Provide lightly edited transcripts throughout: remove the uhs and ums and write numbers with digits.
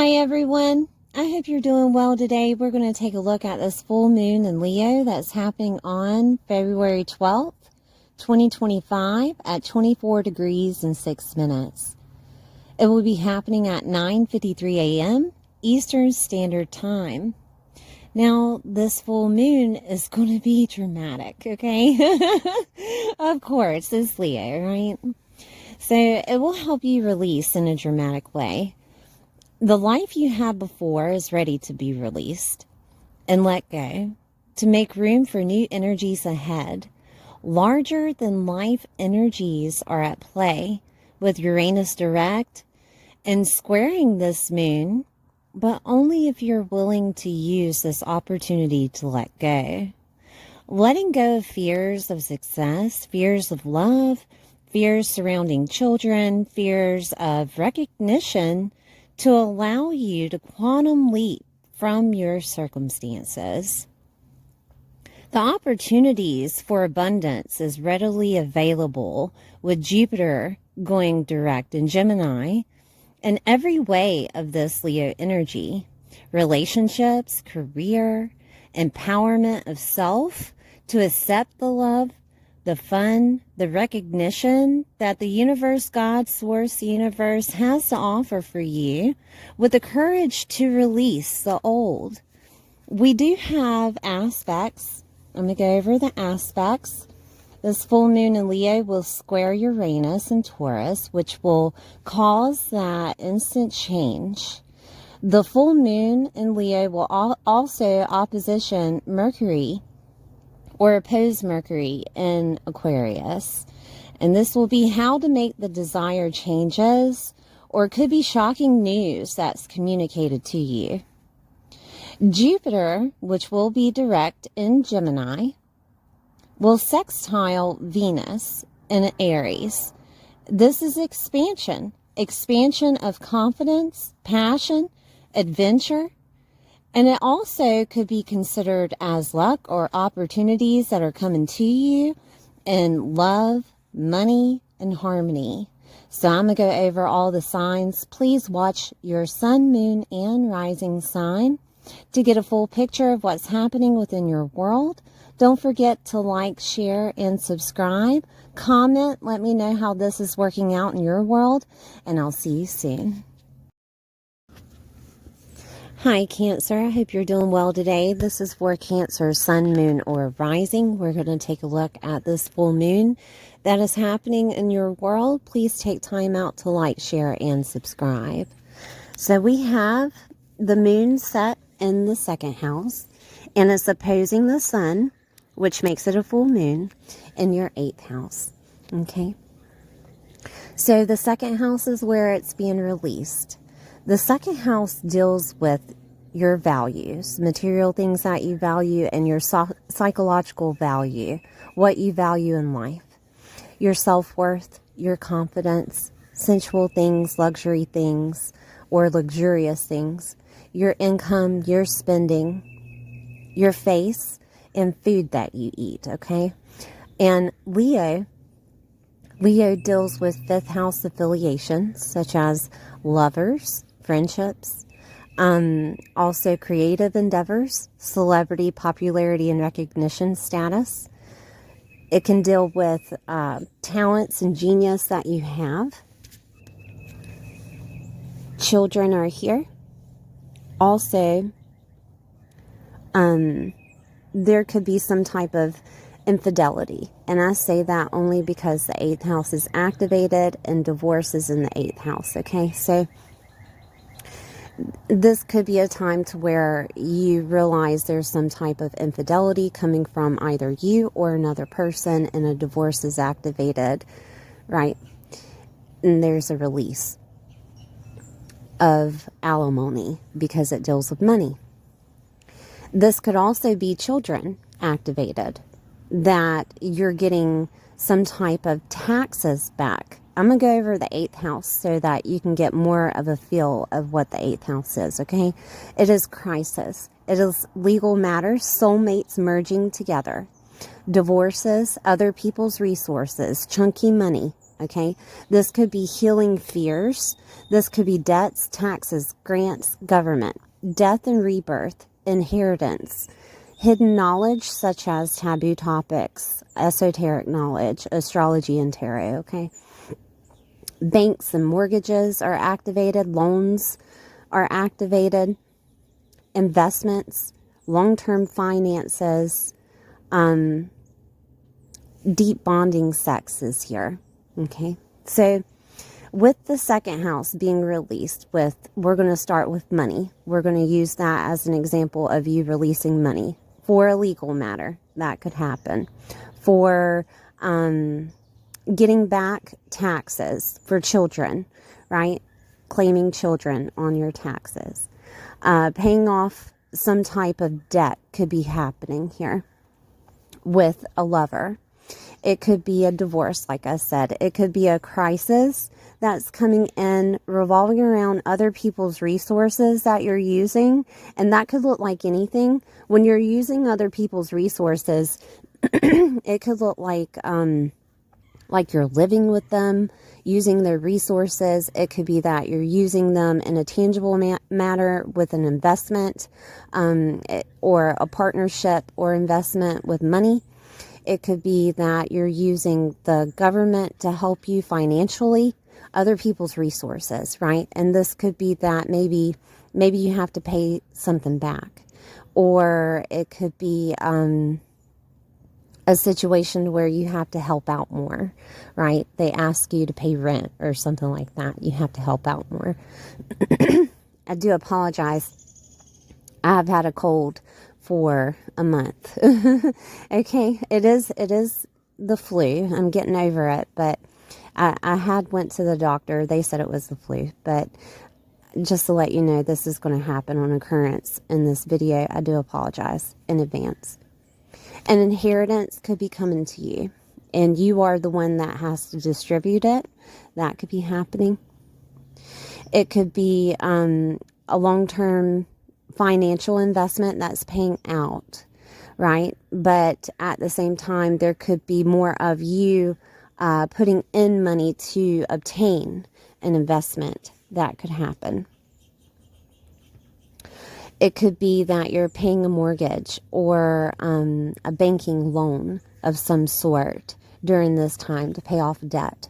Hi everyone, I hope you're doing well today. We're going to take a look at this full moon in Leo that's happening on February 12th, 2025 at 24 degrees and 6 minutes. It will be happening at 9:53 a.m. Eastern Standard Time. Now, this full moon is going to be dramatic, okay? Of course, it's Leo, right? So it will help you release in a dramatic way. The life you had before is ready to be released and let go to make room for new energies ahead. Larger than life energies are at play with Uranus direct and squaring this moon, but only if you're willing to use this opportunity to let go. Letting go of fears of success, fears of love, fears surrounding children, fears of recognition, to allow you to quantum leap from your circumstances. The opportunities for abundance is readily available with Jupiter going direct in Gemini in every way of this Leo energy. Relationships, career, empowerment of self, to accept the love, the fun, the recognition that the universe, God, source, universe has to offer for you, with the courage to release the old. We do have aspects. I'm going to go over the aspects. This full moon in Leo will square Uranus and Taurus, which will cause that instant change. The full moon in Leo will also opposition Mercury, or oppose Mercury in Aquarius. And this will be how to make the desired changes, or it could be shocking news that's communicated to you. Jupiter, which will be direct in Gemini, will sextile Venus in Aries. This is expansion of confidence, passion, adventure, and it also could be considered as luck or opportunities that are coming to you in love, money, and harmony. So I'm going to go over all the signs. Please watch your sun, moon, and rising sign to get a full picture of what's happening within your world. Don't forget to like, share, and subscribe. Comment. Let me know how this is working out in your world, and I'll see you soon. Hi Cancer, I hope you're doing well today. This is for Cancer, sun, moon, or rising. We're going to take a look at this full moon that is happening in your world. Please take time out to like, share, and subscribe. So we have the moon set in the second house, and it's opposing the sun, which makes it a full moon, in your 8th house. Okay? So the second house is where it's being released. The second house deals with your values, material things that you value, and your psychological value, what you value in life. Your self-worth, your confidence, sensual things, luxury things, or luxurious things, your income, your spending, your face, and food that you eat, okay? And Leo deals with 5th house affiliations, such as lovers, friendships, also creative endeavors, celebrity, popularity, and recognition status. It can deal with talents and genius that you have. Children are here. Also, there could be some type of infidelity. And I say that only because the 8th house is activated and divorce is in the 8th house. Okay, so this could be a time to where you realize there's some type of infidelity coming from either you or another person, and a divorce is activated, right? And there's a release of alimony because it deals with money. This could also be children activated, that you're getting some type of taxes back. I'm going to go over the 8th house so that you can get more of a feel of what the 8th house is, okay? It is crisis. It is legal matters, soulmates merging together, divorces, other people's resources, chunky money, Okay, this could be healing fears. This could be debts, taxes, grants, government, death and rebirth, inheritance, hidden knowledge such as taboo topics, esoteric knowledge, astrology and tarot. Okay, banks and mortgages are activated, loans are activated, investments, long-term finances, deep bonding sex is here. Okay, so with the second house being released, we're going to start with money. We're going to use that as an example of you releasing money for a legal matter. That could happen. For getting back taxes for children, right? Claiming children on your taxes. Paying off some type of debt could be happening here with a lover. It could be a divorce, like I said. It could be a crisis that's coming in revolving around other people's resources that you're using. And that could look like anything. When you're using other people's resources, it could look like you're living with them, using their resources. It could be that you're using them in a tangible matter with an investment, or a partnership or investment with money. It could be that you're using the government to help you financially, other people's resources, right? And this could be that maybe you have to pay something back. Or it could be a situation where you have to help out more, right? They ask you to pay rent or something like that. You have to help out more. I do apologize. I have had a cold for a month. Okay, it is the flu. I'm getting over it, but I had went to the doctor. They said it was the flu, but just to let you know, this is going to happen on occurrence in this video. I do apologize in advance. An inheritance could be coming to you, and you are the one that has to distribute it. That could be happening. It could be a long-term financial investment that's paying out, right? But at the same time, there could be more of you putting in money to obtain an investment. That could happen. It could be that you're paying a mortgage or a banking loan of some sort during this time to pay off debt.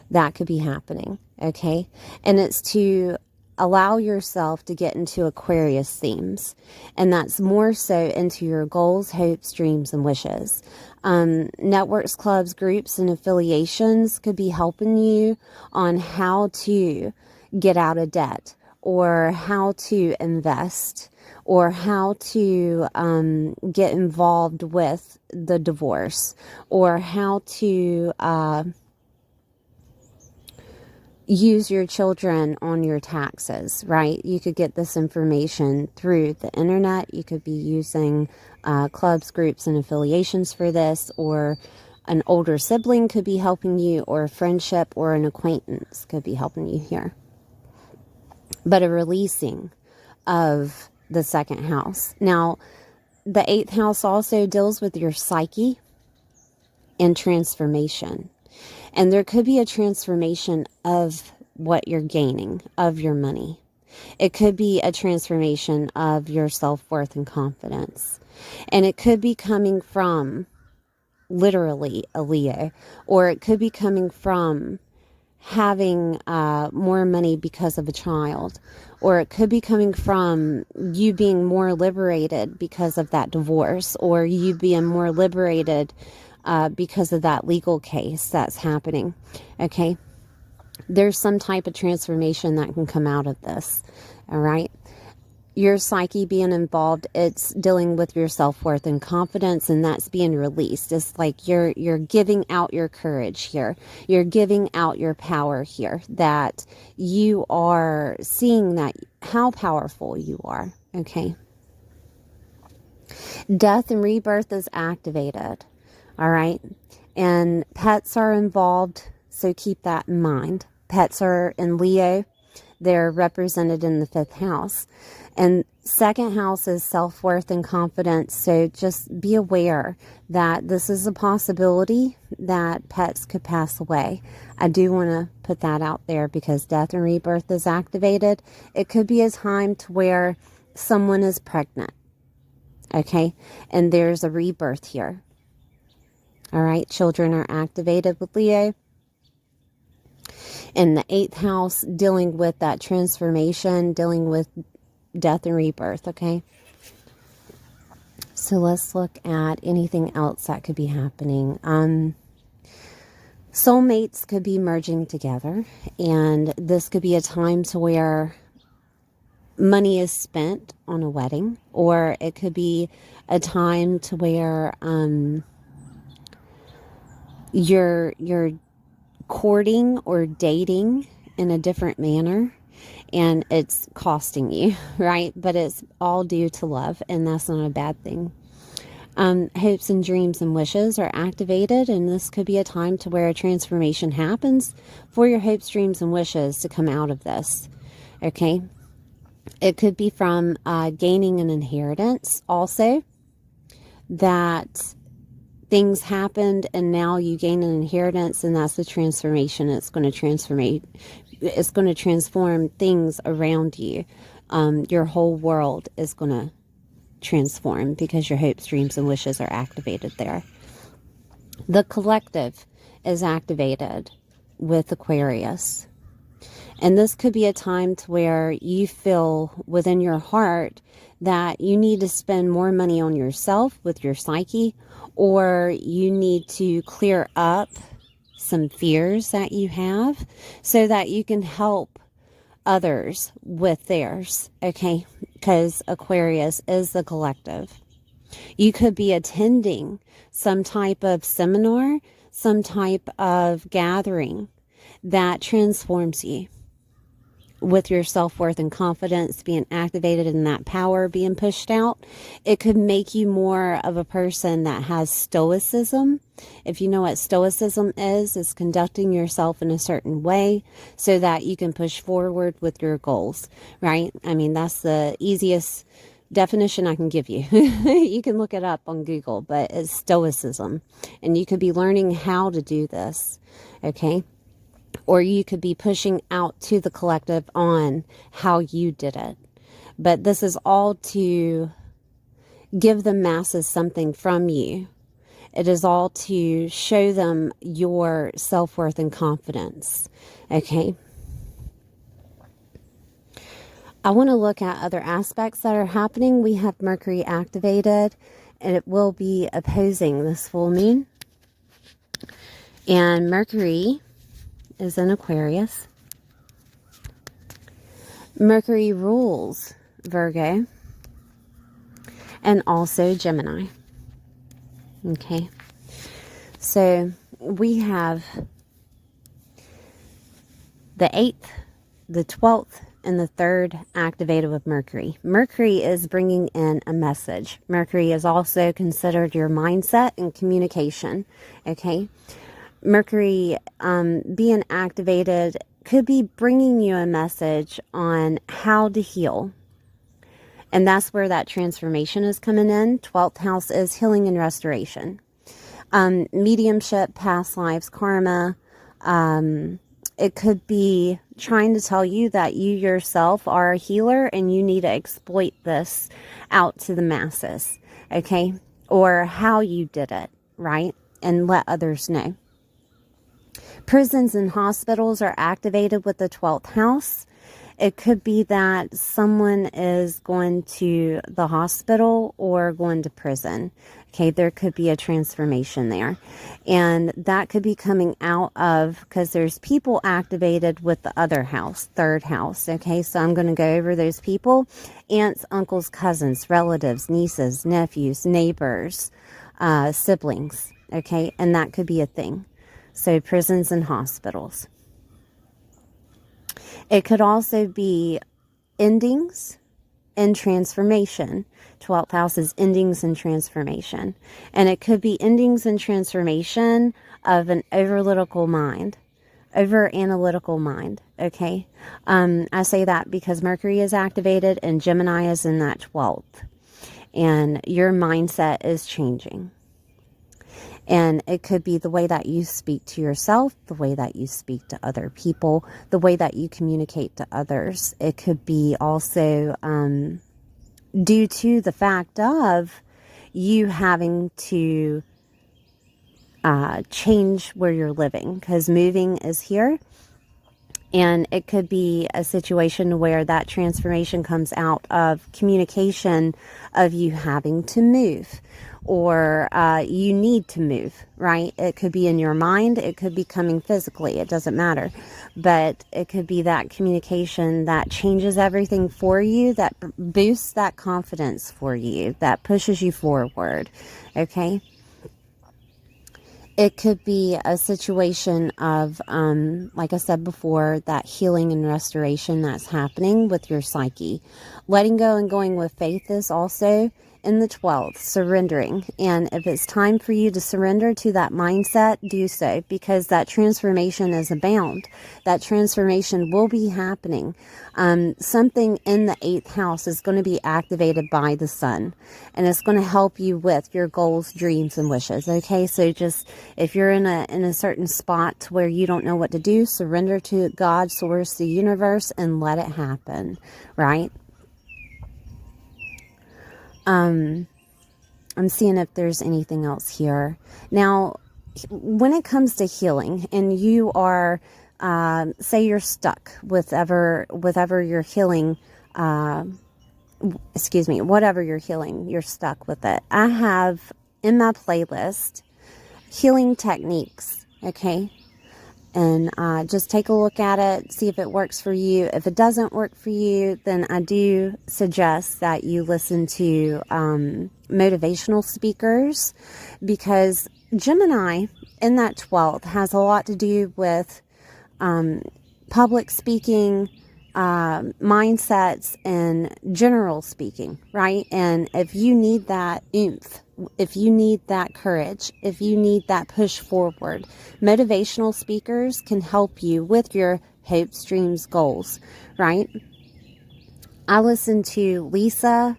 That could be happening, okay? And it's to allow yourself to get into Aquarius themes. And that's more so into your goals, hopes, dreams, and wishes. Networks, clubs, groups, and affiliations could be helping you on how to get out of debt, or how to invest, or how to get involved with the divorce, or how to use your children on your taxes, right? You could get this information through the internet. You could be using clubs, groups, and affiliations for this, or an older sibling could be helping you, or a friendship or an acquaintance could be helping you here. But a releasing of the second house. Now, the 8th house also deals with your psyche and transformation. And there could be a transformation of what you're gaining, of your money. It could be a transformation of your self-worth and confidence. And it could be coming from literally a Leo, or it could be coming from having more money because of a child, or it could be coming from you being more liberated because of that divorce, or you being more liberated because of that legal case that's happening. Okay, there's some type of transformation that can come out of this. All right, your psyche being involved, it's dealing with your self-worth and confidence, and that's being released. It's like you're giving out your courage here. You're giving out your power here, that you are seeing that how powerful you are. Okay, death and rebirth is activated. All right, and pets are involved, so keep that in mind. Pets are in Leo. They're represented in the 5th house. And 2nd house is self-worth and confidence. So just be aware that this is a possibility that pets could pass away. I do want to put that out there because death and rebirth is activated. It could be a time to where someone is pregnant. Okay, and there's a rebirth here. All right, children are activated with Leo. And the 8th house, dealing with that transformation, dealing with death and rebirth, okay? So let's look at anything else that could be happening. Soulmates could be merging together, and this could be a time to where money is spent on a wedding, or it could be a time to where you're courting or dating in a different manner, and it's costing you, right? But it's all due to love, and that's not a bad thing. Hopes and dreams and wishes are activated, and this could be a time to where a transformation happens for your hopes, dreams, and wishes to come out of this, okay? It could be from gaining an inheritance also, that things happened and now you gain an inheritance, and that's the transformation. It's going to transform things around you. Your whole world is going to transform because your hopes, dreams, and wishes are activated there. The collective is activated with Aquarius. And this could be a time to where you feel within your heart that you need to spend more money on yourself with your psyche, or you need to clear up some fears that you have so that you can help others with theirs, okay? Because Aquarius is the collective. You could be attending some type of seminar, some type of gathering that transforms you with your self-worth and confidence being activated and that power being pushed out. It could make you more of a person that has stoicism. If you know what stoicism is conducting yourself in a certain way so that you can push forward with your goals, right? I mean, that's the easiest definition I can give you. You can look it up on Google, but it's stoicism. And you could be learning how to do this, okay? Or you could be pushing out to the collective on how you did it. But this is all to give the masses something from you. It is all to show them your self-worth and confidence. Okay? I want to look at other aspects that are happening. We have Mercury activated, and it will be opposing this full moon. And Mercury is in Aquarius. Mercury rules Virgo and also Gemini. Okay, so we have the 8th, the 12th, and the 3rd activated with Mercury. Mercury is bringing in a message. Mercury is also considered your mindset and communication. Okay, Mercury being activated could be bringing you a message on how to heal. And that's where that transformation is coming in. 12th house is healing and restoration. Mediumship, past lives, karma. It could be trying to tell you that you yourself are a healer and you need to exploit this out to the masses. Okay? Or how you did it, right? And let others know. Prisons and hospitals are activated with the 12th house. It could be that someone is going to the hospital or going to prison. Okay, there could be a transformation there. And that could be coming out of, because there's people activated with the other house, 3rd house. Okay, so I'm going to go over those people. Aunts, uncles, cousins, relatives, nieces, nephews, neighbors, siblings. Okay, and that could be a thing. So prisons and hospitals. It could also be endings and transformation. 12th house is endings and transformation. And it could be endings and transformation of an over-analytical mind. Okay? I say that because Mercury is activated and Gemini is in that 12th. And your mindset is changing. And it could be the way that you speak to yourself, the way that you speak to other people, the way that you communicate to others. It could be also due to the fact of you having to change where you're living, because moving is here. And it could be a situation where that transformation comes out of communication of you having to move, or you need to move, right? It could be in your mind. It could be coming physically. It doesn't matter. But it could be that communication that changes everything for you, that boosts that confidence for you, that pushes you forward, okay? It could be a situation of, like I said before, that healing and restoration that's happening with your psyche. Letting go and going with faith is also in the 12th, surrendering. And if it's time for you to surrender to that mindset, do so, because that transformation is abound. That transformation will be happening. Something in the 8th house is going to be activated by the sun, and it's going to help you with your goals, dreams, and wishes. Okay, so just if you're in a certain spot where you don't know what to do, surrender to God, source, the universe, and let it happen, right? I'm seeing if there's anything else here. Now, when it comes to healing, and you are, say you're stuck with whatever you're healing, whatever you're healing, you're stuck with it. I have in my playlist healing techniques, okay? And just take a look at it, see if it works for you. If it doesn't work for you, then I do suggest that you listen to motivational speakers, because Gemini in that 12th has a lot to do with public speaking, mindsets, and general speaking, right? And if you need that oomph, if you need that courage, if you need that push forward, motivational speakers can help you with your hopes, dreams, goals, right? I listen to Lisa,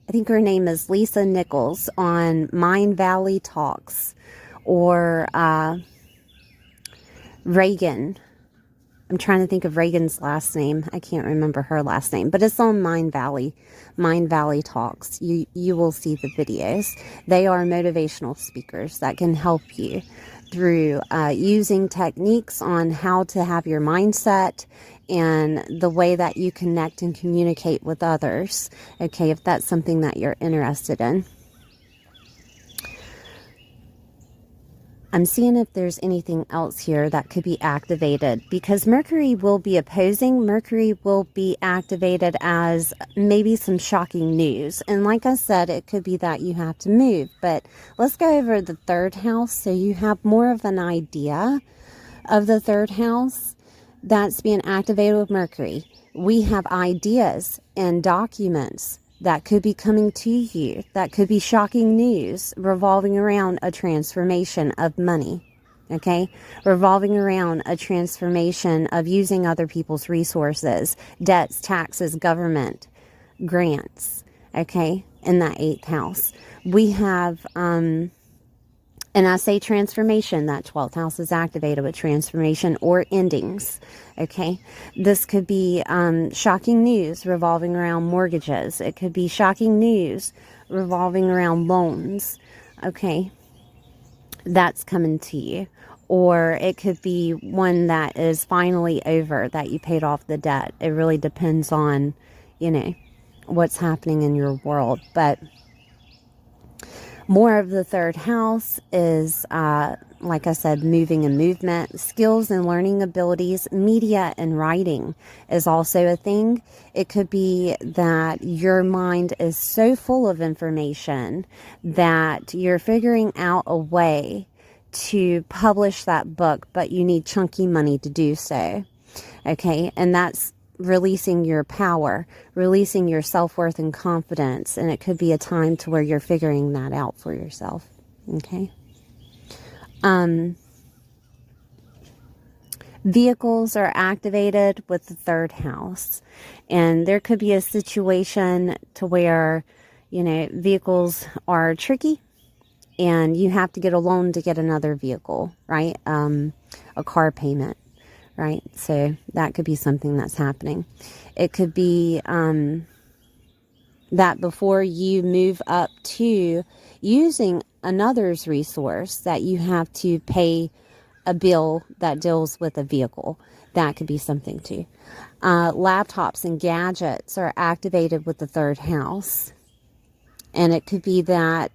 I think her name is Lisa Nichols, on Mind Valley Talks, or Reagan. I'm trying to think of Reagan's last name. I can't remember her last name, but it's on Mind Valley Talks. You will see the videos. They are motivational speakers that can help you through using techniques on how to have your mindset and the way that you connect and communicate with others. Okay, if that's something that you're interested in. I'm seeing if there's anything else here that could be activated, because Mercury will be opposing. Mercury will be activated as maybe some shocking news. And like I said, it could be that you have to move. But let's go over the 3rd house so you have more of an idea of the 3rd house that's being activated with Mercury. We have ideas and documents that could be coming to you, that could be shocking news revolving around a transformation of money, okay? Revolving around a transformation of using other people's resources, debts, taxes, government, grants, okay? In that 8th house. We have, and I say transformation, that 12th house is activated with transformation or endings, okay? This could be shocking news revolving around mortgages. It could be shocking news revolving around loans, okay? That's coming to you. Or it could be one that is finally over, that you paid off the debt. It really depends on, you know, what's happening in your world. But more of the 3rd house is, like I said, moving and movement, skills and learning abilities, media and writing is also a thing. It could be that your mind is so full of information that you're figuring out a way to publish that book, but you need chunky money to do so. Okay, and that's releasing your power, releasing your self-worth and confidence. And it could be a time to where you're figuring that out for yourself. Okay. Vehicles are activated with the 3rd house. And there could be a situation to where, you know, vehicles are tricky and you have to get a loan to get another vehicle, right? A car payment, right? So that could be something that's happening. It could be that before you move up to using another's resource, that you have to pay a bill that deals with a vehicle. That could be something too. Laptops and gadgets are activated with the third house. And it could be that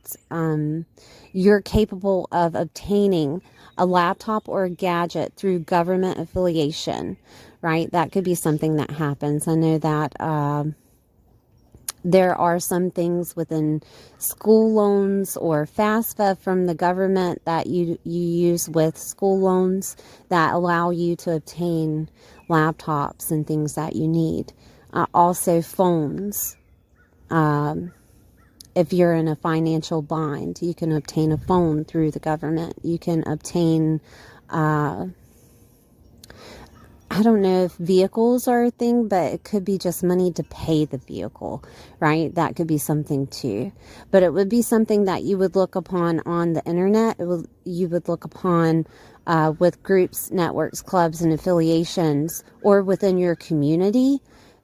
you're capable of obtaining a laptop or a gadget through government affiliation, right? That could be something that happens. I know that there are some things within school loans or FAFSA from the government that you use with school loans that allow you to obtain laptops and things that you need. Also phones. If you're in a financial bind, you can obtain a phone through the government. You can obtain, I don't know if vehicles are a thing, but it could be just money to pay the vehicle, right? That could be something too. But it would be something that you would look upon on the internet. You would look upon with groups, networks, clubs, and affiliations, or within your community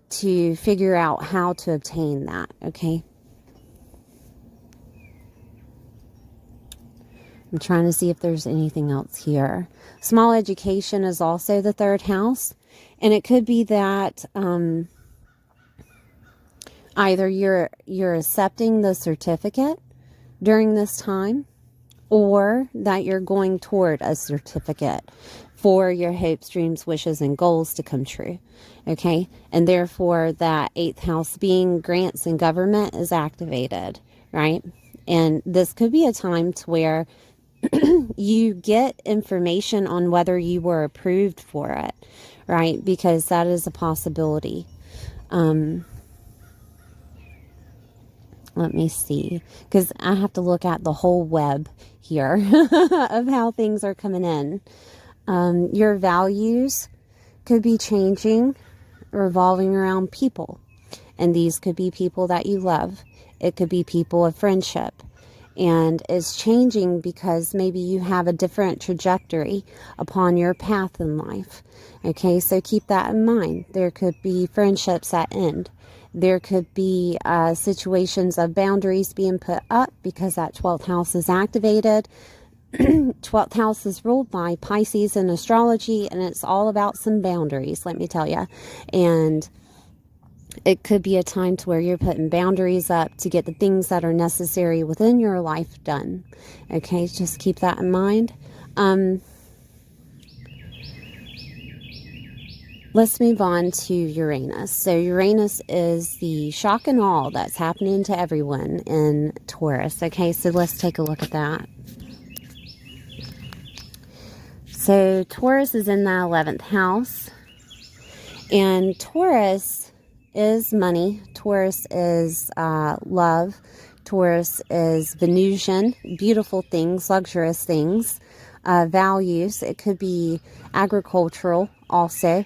to figure out how to obtain that, okay? I'm trying to see if there's anything else here. Small education is also the third house. And it could be that either you're accepting the certificate during this time, or that you're going toward a certificate for your hopes, dreams, wishes, and goals to come true. Okay? And therefore, that 8th house being grants and government is activated, right? And this could be a time to where you get information on whether you were approved for it, right? Because that is a possibility. Let me see, because I have to look at the whole web here of how things are coming in. Your values could be changing, revolving around people. And these could be people that you love. It could be people of friendship. And it's changing because maybe you have a different trajectory upon your path in life. Okay, so keep that in mind. There could be friendships that end. There could be situations of boundaries being put up because that 12th house is activated. 12th house is ruled by Pisces in astrology, and it's all about some boundaries, let me tell you. And it could be a time to where you're putting boundaries up to get the things that are necessary within your life done. Okay, just keep that in mind. Let's move on to Uranus. So Uranus is the shock and awe that's happening to everyone in Taurus. Okay, so let's take a look at that. So Taurus is in the 11th house. And Taurus is money. Taurus is love. Taurus is Venusian, beautiful things, luxurious things, values. It could be agricultural also.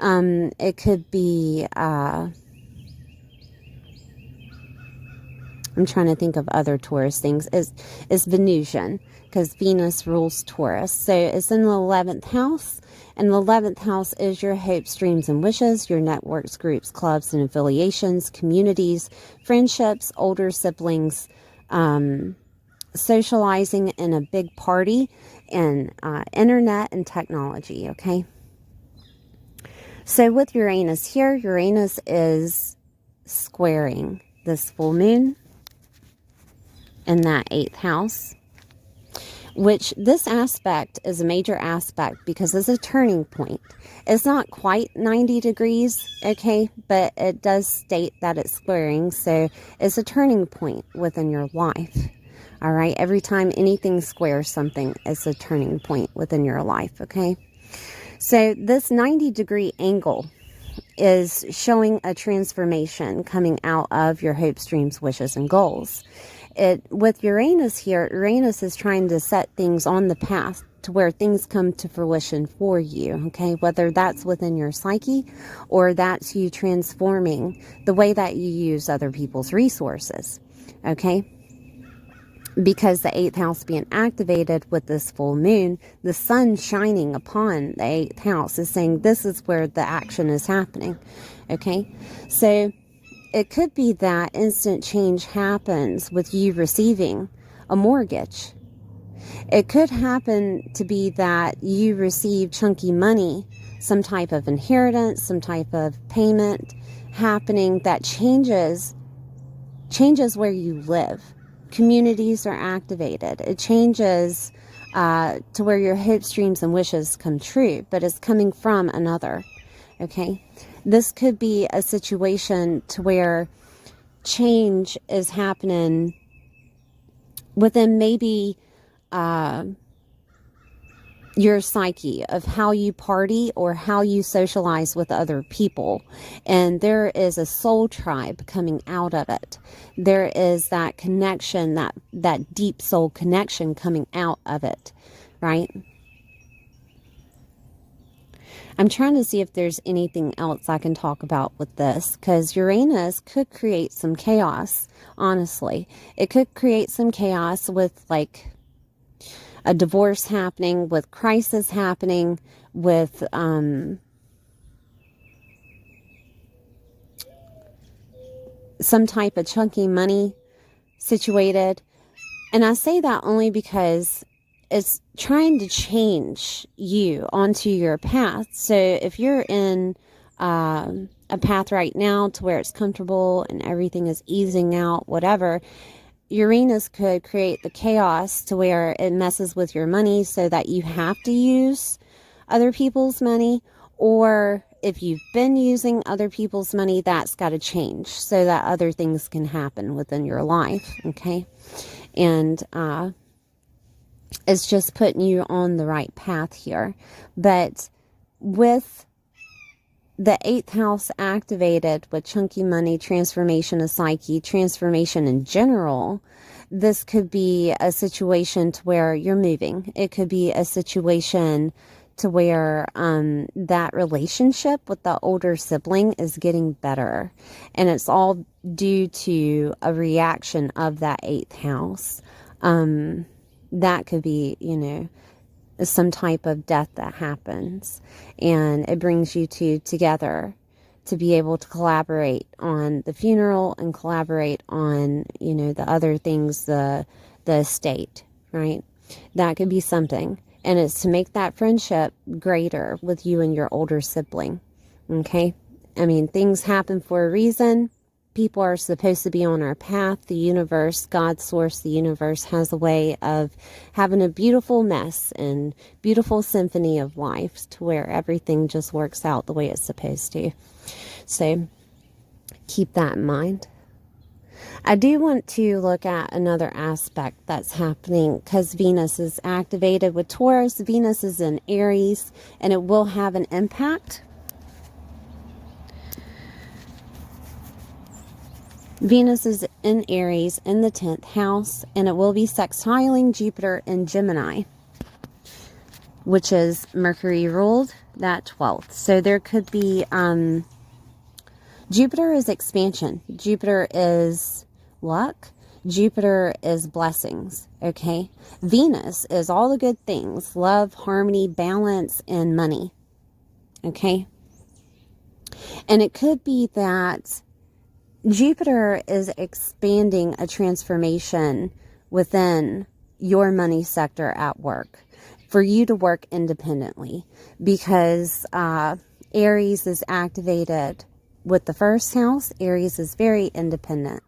It could be, I'm trying to think of other Taurus things. It's Venusian because Venus rules Taurus. So it's in the 11th house. And the 11th house is your hopes, dreams, and wishes, your networks, groups, clubs, and affiliations, communities, friendships, older siblings, socializing in a big party, and internet and technology, okay? So with Uranus here, Uranus is squaring this full moon in that 8th house. Which this aspect is a major aspect because it's a turning point. It's not quite 90 degrees, okay, but it does state that it's squaring, so it's a turning point within your life. All right, every time anything squares something, it's a turning point within your life, okay? So this 90-degree angle is showing a transformation coming out of your hopes, dreams, wishes, and goals. With Uranus here, Uranus is trying to set things on the path to where things come to fruition for you, okay? Whether that's within your psyche or that's you transforming the way that you use other people's resources, okay? because the 8th house being activated with this full moon, the sun shining upon the 8th house is saying this is where the action is happening. Okay, so it could be that instant change happens with you receiving a mortgage. It could happen to be that you receive chunky money, some type of inheritance, some type of payment happening that changes where you live. Communities are activated. It changes to where your hopes, dreams, and wishes come true, but it's coming from another. Okay, this could be a situation to where change is happening within maybe your psyche of how you party or how you socialize with other people. And there is a soul tribe coming out of it. There is that connection, that deep soul connection coming out of it, right? I'm trying to see if there's anything else I can talk about with this, because Uranus could create some chaos, honestly. It could create some chaos with like a divorce happening, with crisis happening, with some type of chunky money situated. And I say that only because it's trying to change you onto your path. So if you're in a path right now to where it's comfortable and everything is easing out, whatever, Uranus could create the chaos to where it messes with your money so that you have to use other people's money, or if you've been using other people's money, that's got to change so that other things can happen within your life, okay? And it's just putting you on the right path here. But with the 8th house activated with chunky money, transformation of psyche, transformation in general, this could be a situation to where you're moving. It could be a situation to where that relationship with the older sibling is getting better. And it's all due to a reaction of that 8th house. That could be, you know, some type of death that happens, and it brings you two together to be able to collaborate on the funeral and collaborate on, you know, the other things, the estate, right? That could be something, and it's to make that friendship greater with you and your older sibling. Okay, I mean, things happen for a reason. People are supposed to be on our path. The universe, God's source, the universe has a way of having a beautiful mess and beautiful symphony of life to where everything just works out the way it's supposed to. So keep that in mind. I do want to look at another aspect that's happening because Venus is activated with Taurus. Venus is in Aries, and it will have an impact. Venus is in Aries in the 10th house, and it will be sextiling Jupiter in Gemini, which is Mercury ruled that 12th. So there could be, Jupiter is expansion. Jupiter is luck. Jupiter is blessings, okay? Venus is all the good things, love, harmony, balance, and money, okay? And it could be that Jupiter is expanding a transformation within your money sector at work for you to work independently, because Aries is activated with the 1st house. Aries is very independent.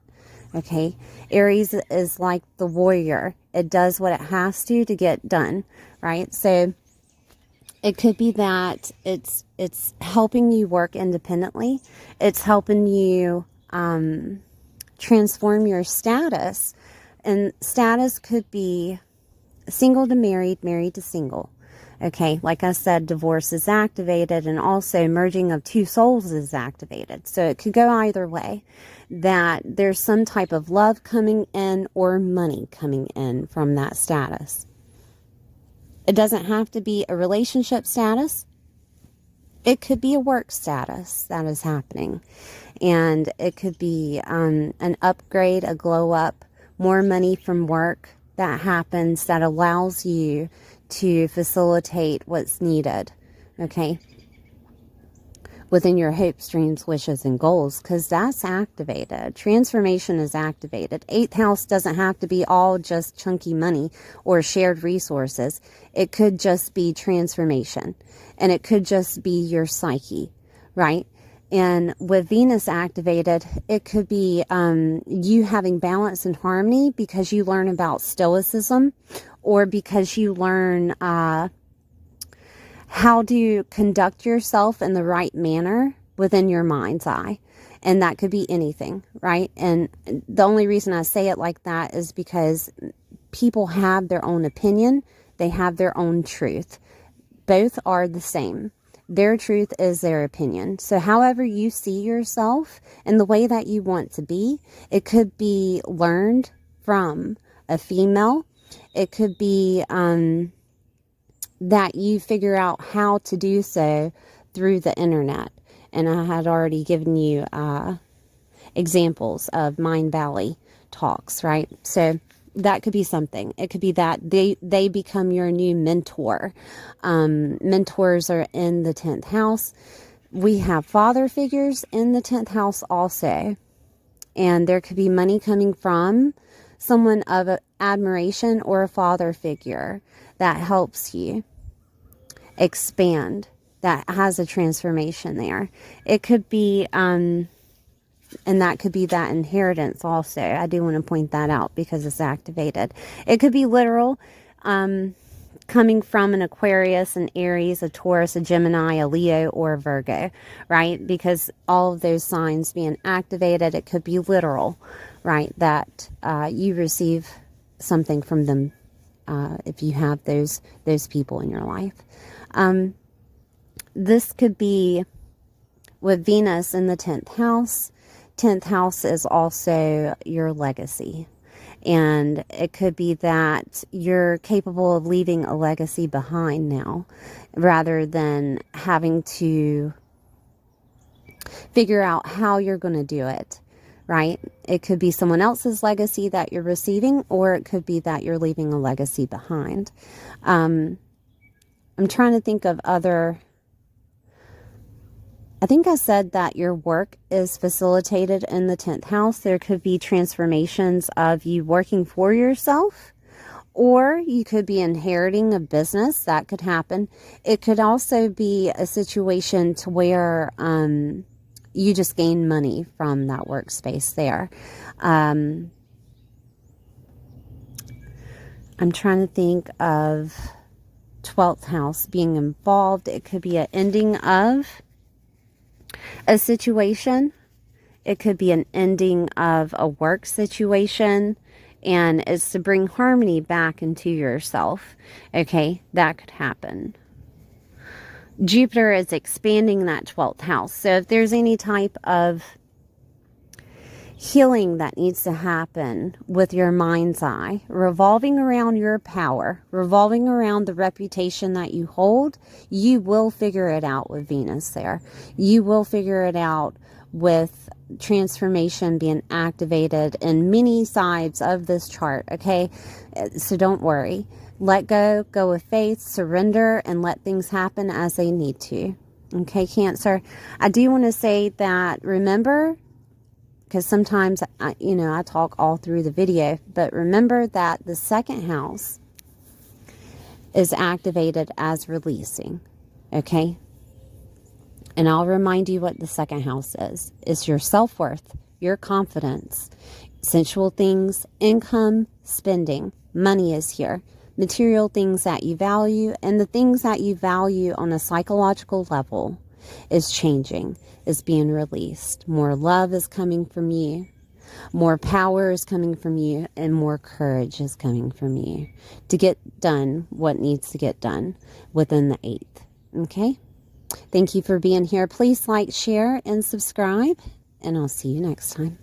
Okay, Aries is like the warrior. It does what it has to get done, right? So it could be that it's helping you work independently. It's helping you transform your status, and status could be single to married, married to single. Okay, like I said, divorce is activated, and also merging of two souls is activated. So it could go either way, that there's some type of love coming in or money coming in from that status. It doesn't have to be a relationship status. It could be a work status that is happening. And it could be an upgrade, a glow up, more money from work, that happens that allows you to facilitate what's needed, okay, within your hopes, dreams, wishes, and goals, because that's activated. Transformation is activated. 8th house doesn't have to be all just chunky money or shared resources. It could just be transformation, and it could just be your psyche, right? And with Venus activated, it could be you having balance and harmony because you learn about stoicism, or because you learn how to conduct yourself in the right manner within your mind's eye. And that could be anything, right? And the only reason I say it like that is because people have their own opinion. They have their own truth. Both are the same. Their truth is their opinion. So however you see yourself and the way that you want to be, it could be learned from a female. It could be that you figure out how to do so through the internet. And I had already given you examples of Mind Valley talks, right? So that could be something. It could be that they become your new mentor. Mentors are in the 10th house. We have father figures in the 10th house also. And there could be money coming from someone of admiration or a father figure that helps you expand, that has a transformation there. It could be, and that could be that inheritance also. I do want to point that out because it's activated. It could be literal, coming from an Aquarius, an Aries, a Taurus, a Gemini, a Leo, or a Virgo, right? Because all of those signs being activated, it could be literal, right? That you receive something from them if you have those people in your life. This could be with Venus in the 10th house. 10th house is also your legacy. And it could be that you're capable of leaving a legacy behind now, rather than having to figure out how you're going to do it, right? It could be someone else's legacy that you're receiving, or it could be that you're leaving a legacy behind. I'm trying to think of other... I think I said that your work is facilitated in the 10th house. There could be transformations of you working for yourself, or you could be inheriting a business. That could happen. It could also be a situation to where you just gain money from that workspace there. I'm trying to think of 12th house being involved. It could be an ending of a situation. It could be an ending of a work situation, and it's to bring harmony back into yourself. Okay, that could happen. Jupiter is expanding that 12th house. So if there's any type of healing that needs to happen with your mind's eye, revolving around your power, revolving around the reputation that you hold, you will figure it out with Venus there. You will figure it out with transformation being activated in many sides of this chart, okay? So don't worry. Let go, go with faith, surrender, and let things happen as they need to. Okay, Cancer? I do want to say that, remember, because sometimes, I talk all through the video, but remember that the 2nd house is activated as releasing, okay? And I'll remind you what the 2nd house is. It's your self-worth, your confidence, sensual things, income, spending. Money is here. Material things that you value, and the things that you value on a psychological level is changing, is being released. More love is coming from you. More power is coming from you, and more courage is coming from you to get done what needs to get done within the 8th. Okay? Thank you for being here. Please like, share, and subscribe, and I'll see you next time.